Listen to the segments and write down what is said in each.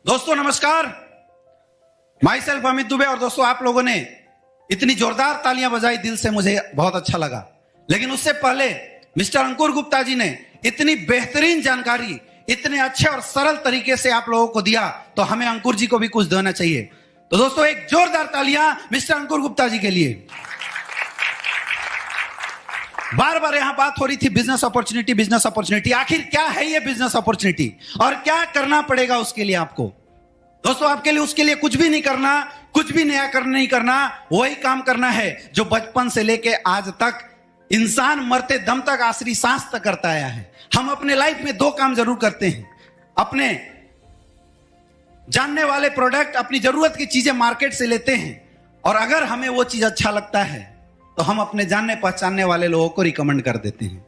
दोस्तों नमस्कार, my self Amit Dubey. और दोस्तों आप लोगों ने इतनी जोरदार तालियां बजाई, दिल से मुझे बहुत अच्छा लगा। लेकिन उससे पहले मिस्टर अंकुर गुप्ता जी ने इतनी बेहतरीन जानकारी इतने अच्छे और सरल तरीके से आप लोगों को दिया, तो हमें अंकुर जी को भी कुछ देना चाहिए। तो दोस्तों एक जोरदार तालियां मिस्टर अंकुर गुप्ता जी के लिए। बार बार यहां बात हो रही थी बिजनेस अपॉर्चुनिटी, बिजनेस अपॉर्चुनिटी। आखिर क्या है ये बिजनेस अपॉर्चुनिटी और क्या करना पड़ेगा उसके लिए आपको? दोस्तों आपके लिए उसके लिए कुछ भी नहीं करना, कुछ भी नया नहीं करना, वही काम करना है जो बचपन से लेके आज तक इंसान मरते दम तक, आखिरी सांस तक करता आया है। हम अपने लाइफ में दो काम जरूर करते हैं, अपने जानने वाले प्रोडक्ट, अपनी जरूरत की चीजें मार्केट से लेते हैं, और अगर हमें वो चीज अच्छा लगता है तो हम अपने जानने पहचानने वाले लोगों को रिकमेंड कर देते हैं।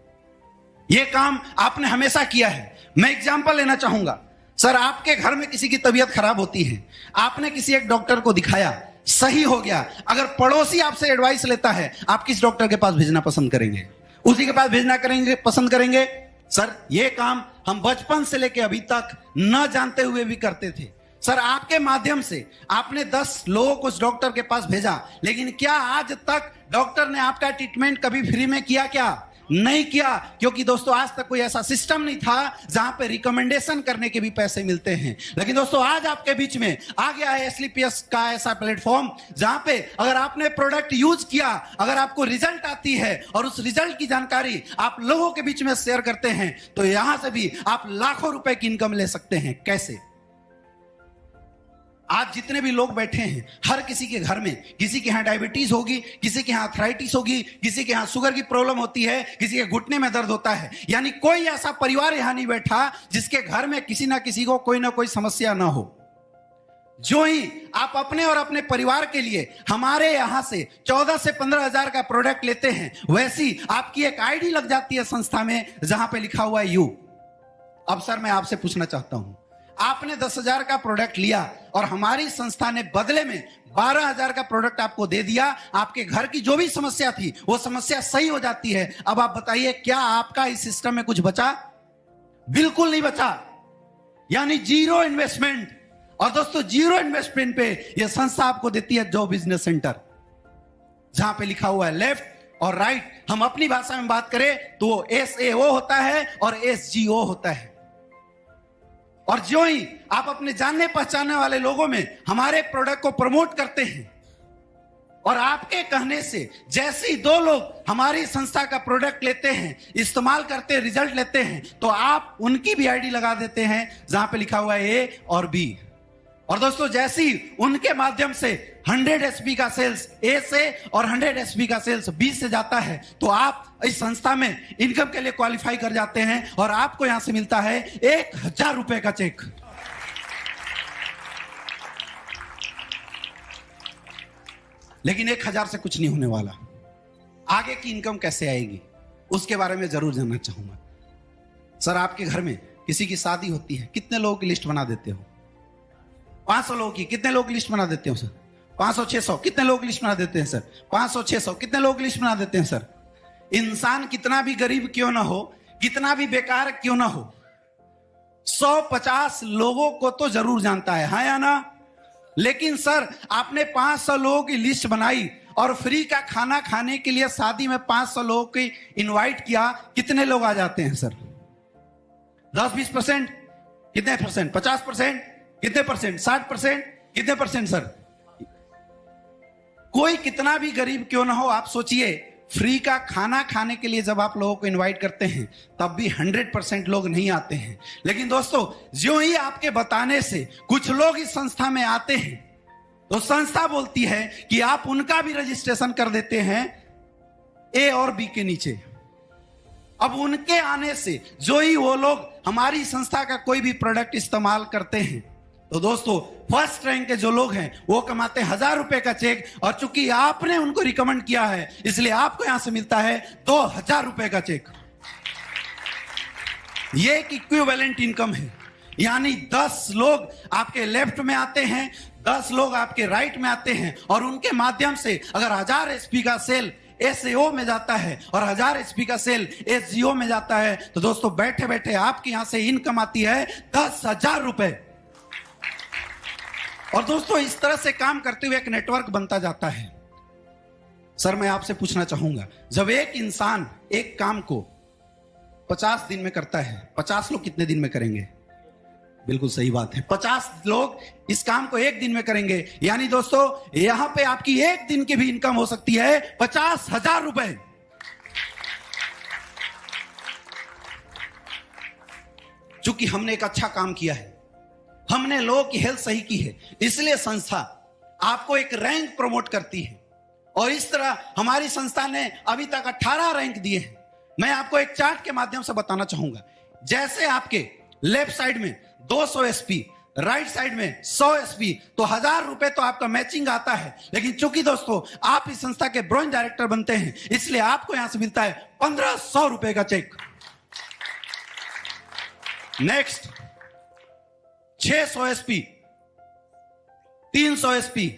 यह काम आपने हमेशा किया है। मैं एग्जांपल लेना चाहूंगा। सर, आपके घर में किसी की तबीयत खराब होती है, आपने किसी एक डॉक्टर को दिखाया, सही हो गया। अगर पड़ोसी आपसे एडवाइस लेता है, आप किस डॉक्टर के पास भेजना पसंद करेंगे? उसी के पास भेजना पसंद करेंगे। सर, यह काम हम बचपन से लेकर अभी तक न जानते हुए भी करते थे। सर, आपके माध्यम से आपने 10 लोगों को उस डॉक्टर के पास भेजा, लेकिन क्या आज तक डॉक्टर ने आपका ट्रीटमेंट कभी फ्री में किया? क्या नहीं किया? क्योंकि दोस्तों आज तक कोई ऐसा सिस्टम नहीं था जहां पे रिकमेंडेशन करने के भी पैसे मिलते हैं। लेकिन दोस्तों आज आपके बीच में आ गया है एसलीपीएस का ऐसा प्लेटफॉर्म जहां पे अगर आपने प्रोडक्ट यूज किया, अगर आपको रिजल्ट आती है और उस रिजल्ट की जानकारी आप लोगों के बीच में शेयर करते हैं, तो यहां से भी आप लाखों रुपए की इनकम ले सकते हैं। कैसे? आज जितने भी लोग बैठे हैं, हर किसी के घर में किसी के यहां डायबिटीज होगी, किसी के यहां आर्थराइटिस होगी, किसी के यहां शुगर की प्रॉब्लम होती है, किसी के घुटने में दर्द होता है। यानी कोई ऐसा परिवार यहां नहीं बैठा जिसके घर में किसी ना किसी को कोई ना कोई समस्या ना हो। जो ही आप अपने और अपने परिवार के लिए हमारे यहां से 14 से 15 हजार का प्रोडक्ट लेते हैं, वैसी आपकी एक आईडी लग जाती है संस्था में जहां पे लिखा हुआ है यू। अब सर मैं आपसे पूछना चाहता हूं, आपने 10,000 का प्रोडक्ट लिया और हमारी संस्था ने बदले में 12,000 का प्रोडक्ट आपको दे दिया। आपके घर की जो भी समस्या थी वो समस्या सही हो जाती है। अब आप बताइए, क्या आपका इस सिस्टम में कुछ बचा? बिल्कुल नहीं बचा। यानी जीरो इन्वेस्टमेंट। और दोस्तों जीरो इन्वेस्टमेंट पे यह संस्था आपको देती है जो बिजनेस सेंटर, जहां पे लिखा हुआ है लेफ्ट और राइट। हम अपनी भाषा में बात करें तो SAO होता है और SGO होता है। और जो ही आप अपने जानने पहचानने वाले लोगों में हमारे प्रोडक्ट को प्रमोट करते हैं, और आपके कहने से जैसे ही 2 लोग हमारी संस्था का प्रोडक्ट लेते हैं, इस्तेमाल करते हैं, रिजल्ट लेते हैं, तो आप उनकी भी आईडी लगा देते हैं जहां पे लिखा हुआ है A और B। और दोस्तों जैसे ही उनके माध्यम से 100 SP का सेल्स A से और 100 SP का सेल्स B से जाता है, तो आप इस संस्था में इनकम के लिए क्वालिफाई कर जाते हैं और आपको यहां से मिलता है 1,000 रुपए का चेक। लेकिन 1,000 से कुछ नहीं होने वाला। आगे की इनकम कैसे आएगी उसके बारे में जरूर जानना चाहूंगा। सर, आपके घर में किसी की शादी होती है, कितने लोगों की लिस्ट बना देते हो? 500 लोगों की। कितने लोग की लिस्ट बना देते हो सर? 500-600। कितने लोग की लिस्ट बना देते हैं सर? 500-600। कितने लोग की लिस्ट बना देते हैं सर? इंसान कितना भी गरीब क्यों ना हो, कितना भी बेकार क्यों ना हो, 150 लोगों को तो जरूर जानता है, हाँ या ना? लेकिन सर आपने 500 लोगों की लिस्ट बनाई और फ्री का खाना खाने के लिए शादी में 500 लोगों की इनवाइट किया, कितने लोग आ जाते हैं सर? 10-20%? कितने परसेंट? 50%? कितने परसेंट? 60%? कितने परसेंट सर? कोई कितना भी गरीब क्यों ना हो, आप सोचिए, फ्री का खाना खाने के लिए जब आप लोगों को इनवाइट करते हैं तब भी 100% लोग नहीं आते हैं। लेकिन दोस्तों जो ही आपके बताने से कुछ लोग इस संस्था में आते हैं, तो संस्था बोलती है कि आप उनका भी रजिस्ट्रेशन कर देते हैं A और B के नीचे। अब उनके आने से जो ही वो लोग हमारी संस्था का कोई भी प्रोडक्ट इस्तेमाल करते हैं, तो दोस्तों फर्स्ट रैंक के जो लोग हैं वो कमाते हैं 1,000 रुपए का चेक। और चूंकि आपने उनको रिकमेंड किया है, इसलिए आपको यहां से मिलता है 2,000 रुपए का चेक। ये एक इक्विवेलेंट इनकम है। यानी 10 लोग आपके लेफ्ट में आते हैं, 10 लोग आपके राइट में आते हैं, और उनके माध्यम से अगर 1000 SP का सेल SAO में जाता है और 1000 SP का सेल SGO में जाता है, तो दोस्तों बैठे बैठे आपके यहां से इनकम आती है 10,000 रुपए। और दोस्तों इस तरह से काम करते हुए एक नेटवर्क बनता जाता है। सर मैं आपसे पूछना चाहूंगा, जब एक इंसान एक काम को 50 दिन में करता है, 50 लोग कितने दिन में करेंगे? बिल्कुल सही बात है, 50 लोग इस काम को एक दिन में करेंगे। यानी दोस्तों यहां पे आपकी एक दिन की भी इनकम हो सकती है 50,000 रुपए। चूंकि हमने एक अच्छा काम किया है, हमने लोगों की हेल्थ सही की है, इसलिए संस्था आपको एक रैंक प्रमोट करती है। और इस तरह हमारी संस्था ने अभी तक 18 रैंक दिए हैं। मैं आपको एक चार्ट के माध्यम से बताना चाहूंगा। जैसे आपके लेफ्ट साइड में 200 एसपी, राइट साइड में 100 एसपी, तो 1000 रुपए तो आपका मैचिंग आता है। लेकिन चूंकि दोस्तों आप इस संस्था के ब्रोंज डायरेक्टर बनते हैं, इसलिए आपको यहां से मिलता है 1500 रुपए का चेक। नेक्स्ट 600 एसपी, 300 एसपी,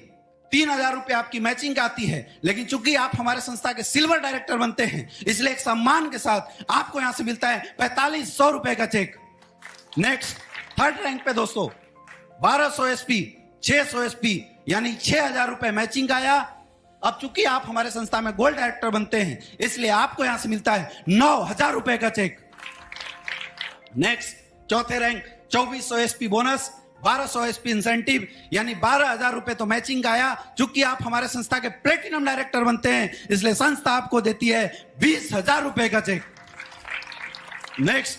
3000 रुपए आपकी मैचिंग आती है। लेकिन चूंकि आप हमारे संस्था के सिल्वर डायरेक्टर बनते हैं, इसलिए एक सम्मान के साथ आपको यहां से मिलता है 4500 रुपए का चेक। नेक्स्ट थर्ड रैंक पे दोस्तों 1200 एसपी, 600 एसपी, यानी 6000 रुपए मैचिंग आया। अब चूंकि आप हमारे संस्था में गोल्ड डायरेक्टर बनते हैं, इसलिए आपको यहां से मिलता है 9000 रुपए का चेक। नेक्स्ट चौथे rank 2400 SP bonus, 1200 SP incentive, यानी 12000 रुपए तो मैचिंग आया। चूंकि आप हमारे संस्था के प्लेटिनम डायरेक्टर बनते हैं, इसलिए संस्था आपको देती है 20000 रुपए का चेक। नेक्स्ट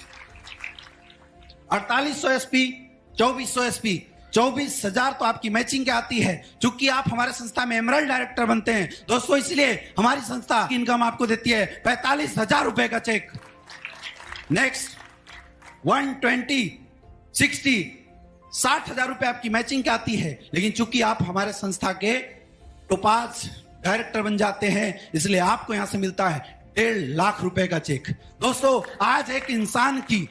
4800 एसपी, 2400 एसपी, 24000 तो आपकी मैचिंग के आती है। चूंकि आप हमारे संस्था में एमरल्ड डायरेक्टर बनते हैं दोस्तों, इसलिए हमारी संस्था की इनकम आपको देती है 45000 रुपए का चेक। नेक्स्ट 120, 60, 60,000 रुपए आपकी मैचिंग की आती है। लेकिन चूंकि आप हमारे संस्था के टोपाज डायरेक्टर बन जाते हैं, इसलिए आपको यहां से मिलता है 1.5 लाख रुपए का चेक। दोस्तों आज एक इंसान की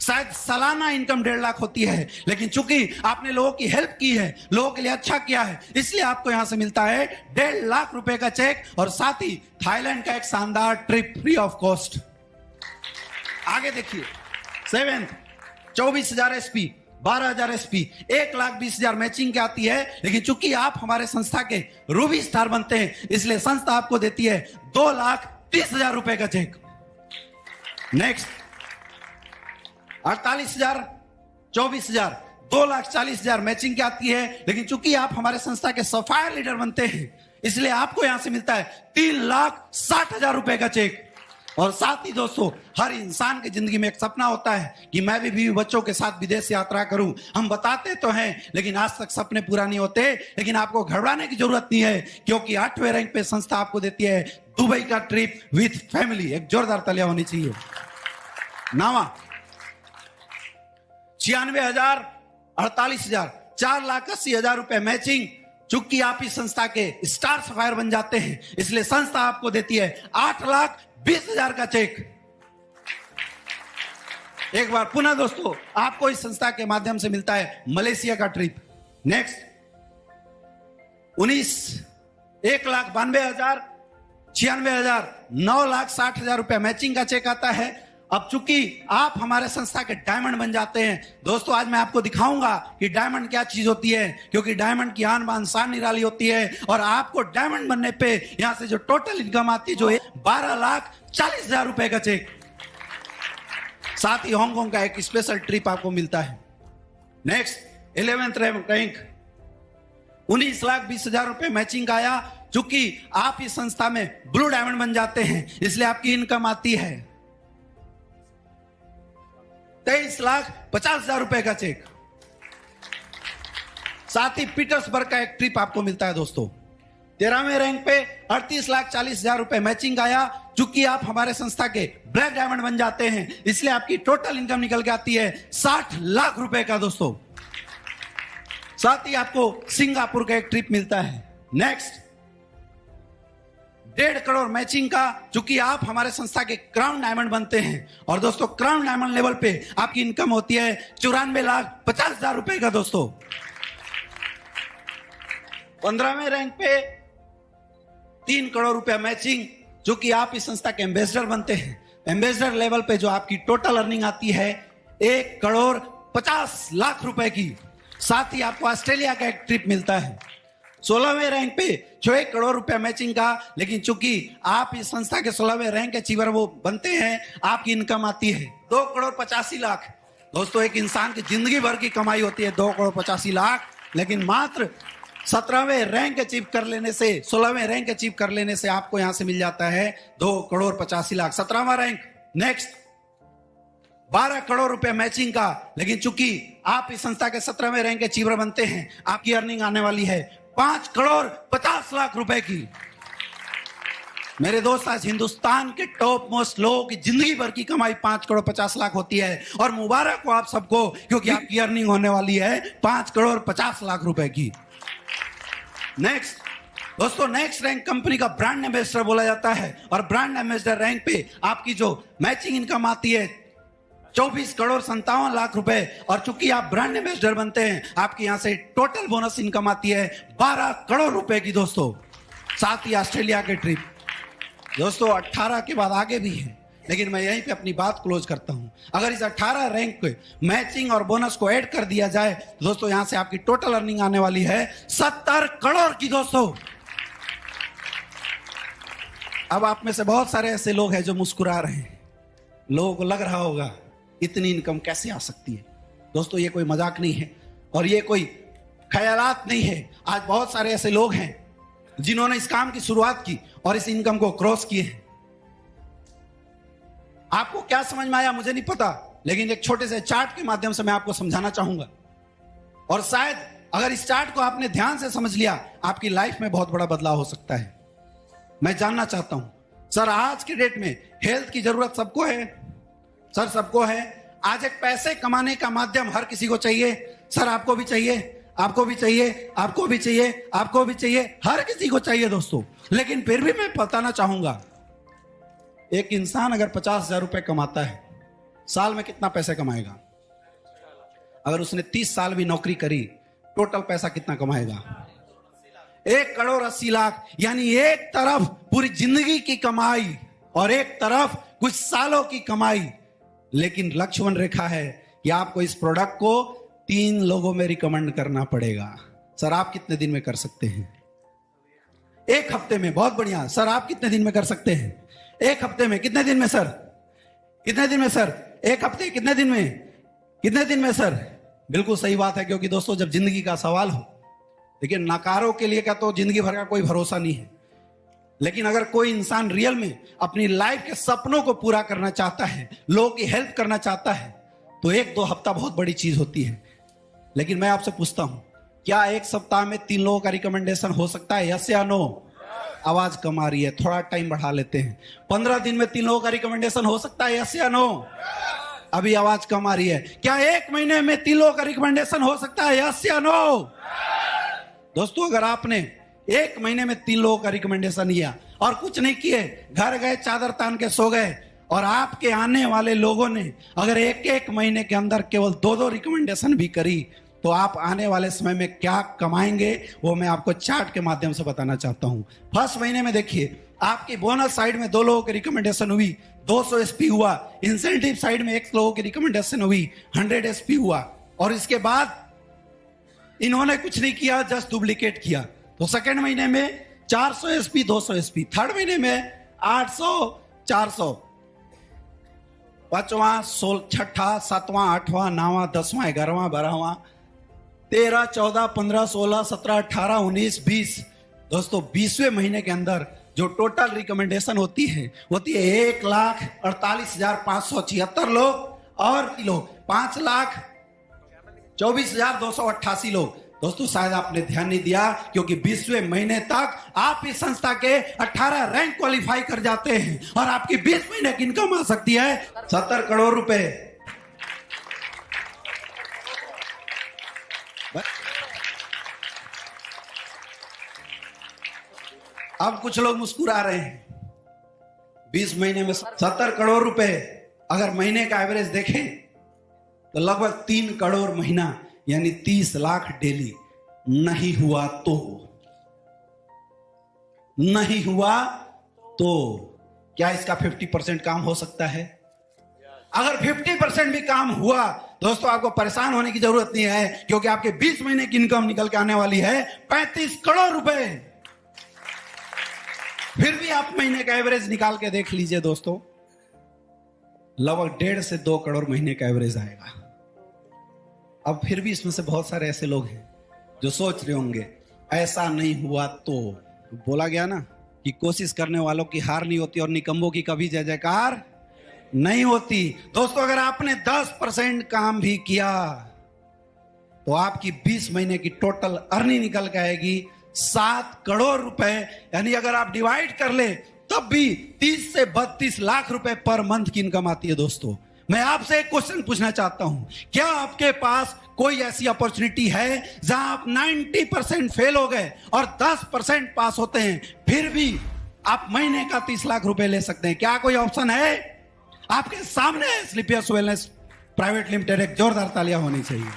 शायद सालाना इनकम 1.5 लाख होती है, लेकिन चूंकि आपने लोगों की हेल्प की है, लोगों के लिए अच्छा किया है, इसलिए आपको यहां से मिलता है 1.5 लाख रुपए का चेक। और साथ ही थाईलैंड का एक शानदार ट्रिप फ्री ऑफ कॉस्ट। आगे देखिए 7th 24,000 एसपी, 12,000 एसपी, 1,20,000 मैचिंग की आती है। लेकिन चूंकि आप हमारे संस्था के रूबी स्टार बनते हैं, इसलिए संस्था आपको देती है 2,30,000 रुपए का चेक। नेक्स्ट 48,000, 24,000, 2,40,000 मैचिंग की आती है। लेकिन चूंकि आप हमारे संस्था के सफायर लीडर बनते हैं, इसलिए आपको यहां से मिलता है 3,60,000 रुपए का चेक। और साथ ही दोस्तों हर इंसान की जिंदगी में एक सपना होता है कि मैं भी बीवी बच्चों के साथ विदेश यात्रा करूं। हम बताते तो हैं, लेकिन आज तक सपने पूरा नहीं होते। लेकिन आपको घबराने की जरूरत नहीं है, क्योंकि 8वें रैंक पे संस्था आपको देती है दुबई का ट्रिप विथ फैमिली। एक जोरदार तालियां होनी चाहिए। 9वां 96,000, 48,000, 4,80,000 रुपए मैचिंग। चूंकि आप इस संस्था के स्टार सफायर बन जाते हैं, इसलिए संस्था आपको देती है 8,20,000 का चेक। एक बार पुनः दोस्तों आपको इस संस्था के माध्यम से मिलता है मलेशिया का ट्रिप। नेक्स्ट 19 1,92,000, 96,000, 9,60,000 रुपए मैचिंग का चेक आता है। अब चूंकि आप हमारे संस्था के डायमंड बन जाते हैं दोस्तों, आज मैं आपको दिखाऊंगा कि डायमंड क्या चीज होती है, क्योंकि डायमंड की आन बान शान निराली होती है। और आपको डायमंड बनने पे यहां से जो टोटल इनकम आती है, जो है 12,40,000 रुपए का चेक। साथ ही हांगकांग का एक स्पेशल ट्रिप आपको मिलता है। नेक्स्ट 11th रैंक 19,20,000 रुपए मैचिंग आया। चूंकि आप इस संस्था में ब्लू डायमंड बन जाते हैं, इसलिए आपकी इनकम आती है 23,50,000 रुपए का चेक। साथ ही पीटर्सबर्ग का एक ट्रिप आपको मिलता है दोस्तों। 13वें रैंक पे 38,40,000 रुपए मैचिंग आया। चूंकि आप हमारे संस्था के ब्लैक डायमंड बन जाते हैं, इसलिए आपकी टोटल इनकम निकल के आती है 60 लाख रुपए का दोस्तों। साथ ही आपको सिंगापुर का एक ट्रिप मिलता है। नेक्स्ट 1.5 करोड़ मैचिंग का। चूंकि आप हमारे संस्था के क्राउन डायमंड बनते हैं, और दोस्तों क्राउन डायमंड लेवल पे आपकी इनकम होती है 94,50,000 रुपए का दोस्तों। 15वें रैंक पे 3 करोड़ रुपया मैचिंग। चूंकि आप इस संस्था के एम्बेसडर बनते हैं, एम्बेसडर लेवल पे जो आपकी टोटल अर्निंग आती है 1,50,00,000 रुपए की। साथ ही आपको ऑस्ट्रेलिया का एक ट्रिप मिलता है। 16वें रैंक पे जो 1 करोड़ रुपया मैचिंग का, लेकिन चूंकि आप इस संस्था के 16वें रैंक के अचीवर वो बनते हैं, आपकी इनकम आती है 2 करोड़ 85 लाख। दोस्तों, एक इंसान की जिंदगी भर की कमाई होती है 2 करोड़ 85 लाख, लेकिन मात्र 17वें रैंक अचीव कर लेने से, 16वें रैंक अचीव कर लेने से आपको यहां से मिल जाता है 2 करोड़ 85 लाख। 17वां रैंक। नेक्स्ट 12 करोड़ रुपए मैचिंग का, लेकिन चूंकि आप इस संस्था के 17वें रैंक के अचीवर बनते हैं, आपकी अर्निंग आने वाली है 5 करोड़ 50 लाख रुपए की। मेरे दोस्त, आज हिंदुस्तान के टॉप मोस्ट लोगों की जिंदगी भर की कमाई 5 करोड़ 50 लाख होती है, और मुबारक हो आप सबको, क्योंकि आपकी अर्निंग होने वाली है 5 करोड़ 50 लाख रुपए की। नेक्स्ट दोस्तों, नेक्स्ट रैंक कंपनी का ब्रांड एम्बेसडर बोला जाता है, और ब्रांड एम्बेसडर रैंक पे आपकी जो मैचिंग इनकम आती है 24 करोड़ 57 लाख रुपए, और चूंकि आप ब्रांड एम्बेसडर बनते हैं, आपकी यहां से टोटल बोनस इनकम आती है 12 करोड़ रुपए की। दोस्तों, साथ ही ऑस्ट्रेलिया के ट्रिप। दोस्तों, 18 के बाद आगे भी है, लेकिन मैं यहीं पे अपनी बात क्लोज करता हूं। अगर इस 18 रैंक पे मैचिंग और बोनस को ऐड कर दिया जाए, दोस्तों यहां से आपकी टोटल अर्निंग आने वाली है 70 करोड़ की। दोस्तों, अब आप में से बहुत सारे ऐसे लोग हैं जो मुस्कुरा रहे हैं। लोगों को लग रहा होगा इतनी इनकम कैसे आ सकती है। दोस्तों, ये कोई मजाक नहीं है और ये कोई ख्यालात नहीं है। आज बहुत सारे ऐसे लोग हैं जिन्होंने इस काम की शुरुआत की और इस इनकम को क्रॉस किए हैं। आपको क्या समझ में आया मुझे नहीं पता, लेकिन एक छोटे से चार्ट के माध्यम से मैं आपको समझाना चाहूंगा, और शायद अगर इस चार्ट को आपने ध्यान से समझ लिया, आपकी लाइफ में बहुत बड़ा बदलाव हो सकता है। मैं जानना चाहता हूं, सर आज के डेट में हेल्थ की जरूरत सबको है? सर सबको है। आज एक पैसे कमाने का माध्यम हर किसी को चाहिए। सर आपको भी चाहिए, आपको भी चाहिए, आपको भी चाहिए, आपको भी चाहिए, हर किसी को चाहिए दोस्तों। लेकिन फिर भी मैं बताना चाहूंगा, एक इंसान अगर 50,000 रुपए कमाता है, साल में कितना पैसा कमाएगा? अगर उसने 30 साल भी नौकरी करी, टोटल पैसा कितना कमाएगा? 1 करोड़ 80 लाख। यानी एक तरफ पूरी जिंदगी की कमाई और एक तरफ कुछ सालों की कमाई। लेकिन लक्ष्मण रेखा है कि आपको इस प्रोडक्ट को 3 लोगों में रिकमेंड करना पड़ेगा। सर आप कितने दिन में कर सकते हैं? 1 हफ्ते में। बहुत बढ़िया। सर आप कितने दिन में कर सकते हैं? 1 हफ्ते में। कितने दिन में सर? कितने दिन में सर? 1 हफ्ते। कितने दिन में? कितने दिन में सर? बिल्कुल सही बात है, क्योंकि दोस्तों जब जिंदगी का सवाल हो, लेकिन नकारों के लिए क्या तो जिंदगी भर का कोई भरोसा नहीं है। लेकिन अगर कोई इंसान रियल में अपनी लाइफ के सपनों को पूरा करना चाहता है, लोगों की हेल्प करना चाहता है, तो 1-2 हफ्ता बहुत बड़ी चीज होती है। लेकिन मैं आपसे पूछता हूं, क्या 1 सप्ताह में 3 लोगों का रिकमेंडेशन हो सकता है? यस या नो? आवाज कम आ रही है, थोड़ा टाइम बढ़ा लेते हैं। 15 दिन में 3 लोगों का रिकमेंडेशन हो सकता है? यस या नो? अभी आवाज कम आ रही है। क्या 1 महीने में 3 लोगों का रिकमेंडेशन हो सकता है? यस या नो? दोस्तों, अगर आपने 1 महीने में 3 लोगों का रिकमेंडेशन लिया और कुछ नहीं किए, घर गए, चादर तान के सो गए, और आपके आने वाले लोगों ने अगर 1-1 महीने के अंदर केवल 2-2 रिकमेंडेशन भी करी, तो आप आने वाले समय में क्या कमाएंगे, वो मैं आपको चार्ट के माध्यम से बताना चाहता हूं। फर्स्ट महीने में देखिए, आपकी बोनस साइड में 2 लोगों की रिकमेंडेशन हुई, 200 एसपी हुआ। इंसेंटिव साइड में 1 लोगों की रिकमेंडेशन हुई, 100 एसपी हुआ। और इसके बाद इन्होंने कुछ नहीं किया, जस्ट डुप्लीकेट किया। तो सेकेंड महीने में 400 एसपी, 200 एसपी। थर्ड महीने में 800, 400। 5वां, 6वां, 7वां, 8वां, 9वां, 10वां, 11वां, 12वां, 13, 14, 15, 16, 17, 18, 19, 20। दोस्तों 20वें महीने के अंदर जो टोटल रिकमेंडेशन होती है 1,48,576 लोग, और लोग 5,24,288 लोग। दोस्तों शायद आपने ध्यान नहीं दिया, क्योंकि 20वें महीने तक आप इस संस्था के 18 रैंक क्वालिफाई कर जाते हैं, और आपकी 20 महीने की इनकम आ सकती है 70 करोड़ रुपए। अब कुछ लोग मुस्कुरा रहे हैं। 20 महीने में 70 करोड़ रुपए अगर महीने का एवरेज देखें तो लगभग 3 करोड़ महीना, यानी 30 लाख डेली। नहीं हुआ तो क्या इसका 50% काम हो सकता है? अगर 50% भी काम हुआ दोस्तों आपको परेशान होने की जरूरत नहीं है, क्योंकि आपके 20 महीने की इनकम निकल के आने वाली है 35 करोड़ रुपए। फिर भी आप महीने का एवरेज निकाल के देख लीजिए दोस्तों, लगभग 1.5 से 2 करोड़ महीने का एवरेज आएगा। अब फिर भी इसमें से बहुत सारे ऐसे लोग हैं जो सोच रहे होंगे ऐसा नहीं हुआ तो बोला गया ना कि कोशिश करने वालों की हार नहीं होती और निकम्बों की कभी जय जयकार नहीं होती। दोस्तों अगर आपने 10% काम भी किया तो आपकी 20 महीने की टोटल अर्निंग निकल के आएगी 7 करोड़ रुपए। यानी अगर आप डिवाइड कर ले तब भी 30 से 32 लाख रुपए पर मंथ की इनकम आती है। दोस्तों मैं आपसे एक क्वेश्चन पूछना चाहता हूं, क्या आपके पास कोई ऐसी अपॉर्चुनिटी है जहां आप 90% फेल हो गए और 10% पास होते हैं, फिर भी आप महीने का 30 लाख रुपए ले सकते हैं? क्या कोई ऑप्शन है? आपके सामने स्लीपियस वेलनेस प्राइवेट लिमिटेड। एक जोरदार तालियां होनी चाहिए।